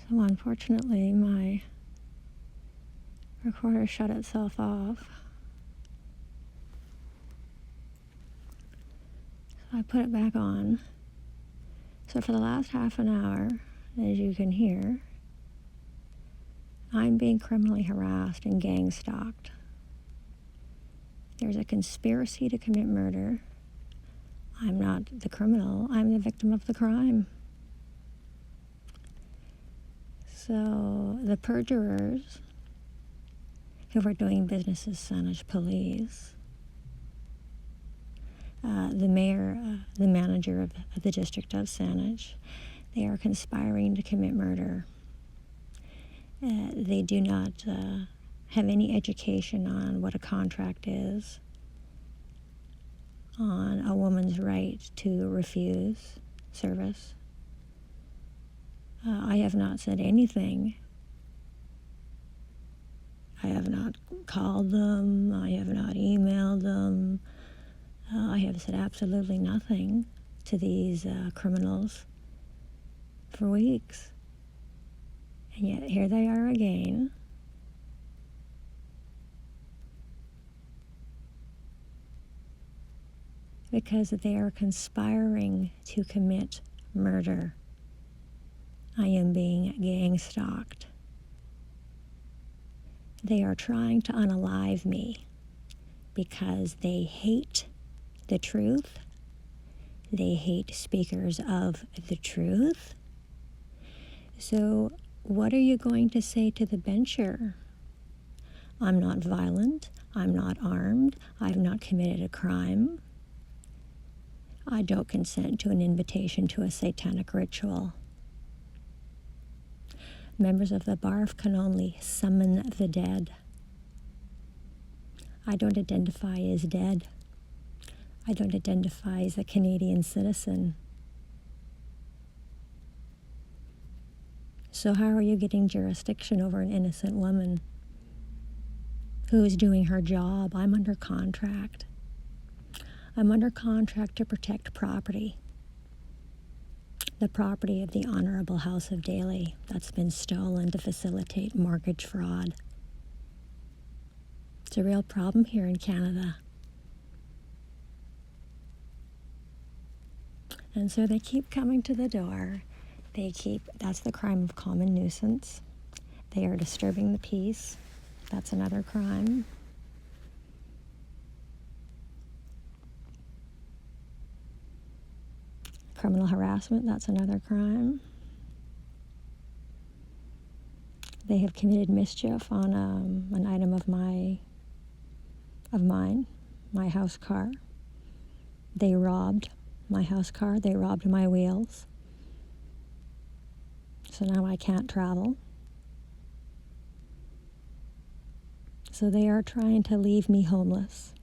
So unfortunately, my recorder shut itself off. So I put it back on. So for the last half an hour, as you can hear, I'm being criminally harassed and gang stalked. There's a conspiracy to commit murder. I'm not the criminal, I'm the victim of the crime. So the perjurers who were doing business as Saanich police, the mayor, the manager of the district of Saanich, they are conspiring to commit murder. They do not have any education on what a contract is, on a woman's right to refuse service. I have not said anything. I have not called them. I have not emailed them. I have said absolutely nothing to these criminals for weeks. And yet here they are again. Because they are conspiring to commit murder. I am being gang stalked. They are trying to unalive me because they hate the truth. They hate speakers of the truth. So what are you going to say to the bencher? I'm not violent. I'm not armed. I've not committed a crime. I don't consent to an invitation to a satanic ritual. Members of the bar can only summon the dead. I don't identify as dead. I don't identify as a Canadian citizen. So how are you getting jurisdiction over an innocent woman who is doing her job? I'm under contract. I'm under contract to protect property. The property of the Honorable House of Daly that's been stolen to facilitate mortgage fraud. It's a real problem here in Canada. And so they keep coming to the door. That's the crime of common nuisance. They are disturbing the peace. That's another crime. Criminal harassment, that's another crime. They have committed mischief on an item of mine, my house car. They robbed my house car. They robbed my wheels. So now I can't travel. So they are trying to leave me homeless.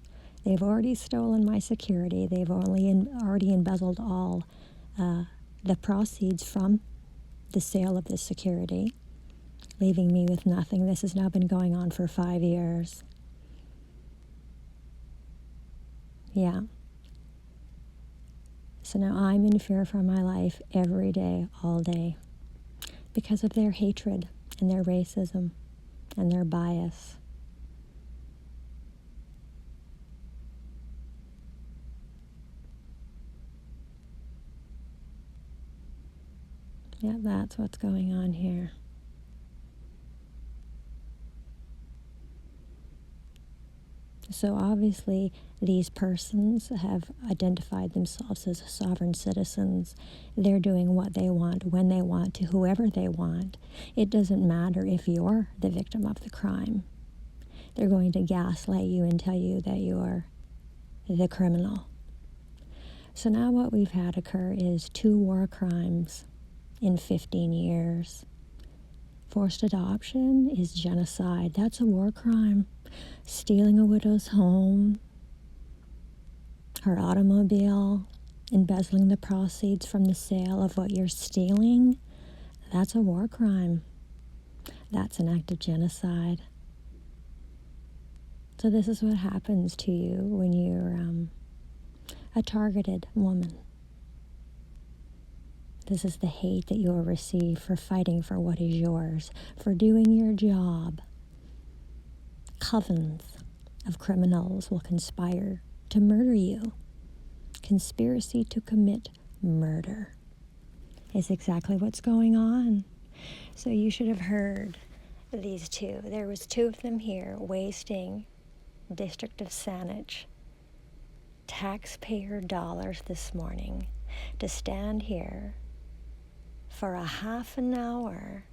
They've already stolen my security. They've already embezzled all the proceeds from the sale of this security, leaving me with nothing. This has now been going on for 5 years. Yeah. So now I'm in fear for my life every day, all day, because of their hatred and their racism and their bias. Yeah, that's what's going on here. So obviously, these persons have identified themselves as sovereign citizens. They're doing what they want, when they want, to whoever they want. It doesn't matter if you're the victim of the crime. They're going to gaslight you and tell you that you're the criminal. So now what we've had occur is 2 war crimes in 15 years. Forced adoption is genocide. That's a war crime. Stealing a widow's home, her automobile, embezzling the proceeds from the sale of what you're stealing, that's a war crime. That's an act of genocide. So this is what happens to you when you're a targeted woman. This is the hate that you will receive for fighting for what is yours, for doing your job. Covens of criminals will conspire to murder you. Conspiracy to commit murder is exactly what's going on. So you should have heard these two. There was two of them here wasting District of Saanich taxpayer dollars this morning to stand here for a half an hour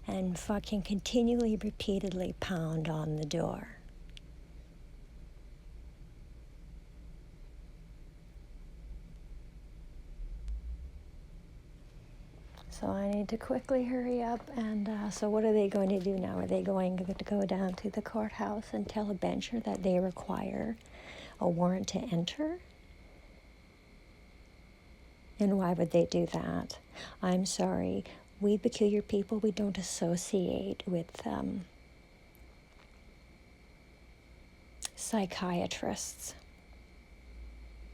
and fucking continually, repeatedly pound on the door. So I need to quickly hurry up. And so what are they going to do now? Are they going to go down to the courthouse and tell a bencher that they require a warrant to enter? And why would they do that? I'm sorry. We peculiar people, we don't associate with psychiatrists.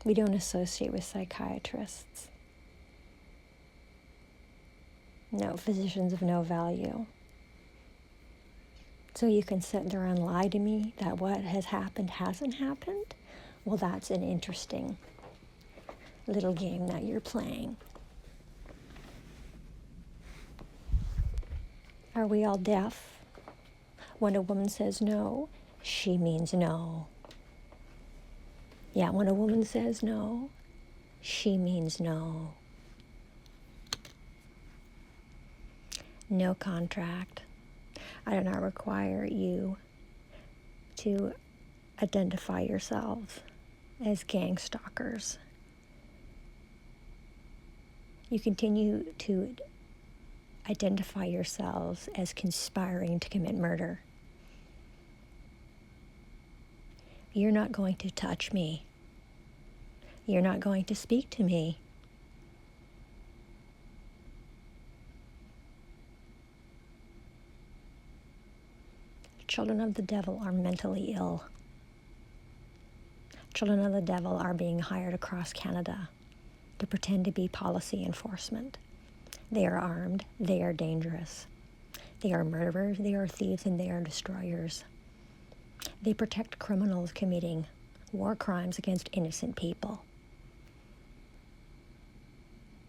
We don't associate with psychiatrists. No, physicians of no value. So you can sit there and lie to me that what has happened hasn't happened? Well, that's an interesting little game that you're playing. Are we all deaf? When a woman says no, she means no. Yeah, when a woman says no, she means no. No contract. I do not require you to identify yourselves as gang stalkers. You continue to identify yourselves as conspiring to commit murder. You're not going to touch me. You're not going to speak to me. Children of the devil are mentally ill. Children of the devil are being hired across Canada to pretend to be policy enforcement. They are armed, they are dangerous. They are murderers, they are thieves, and they are destroyers. They protect criminals committing war crimes against innocent people.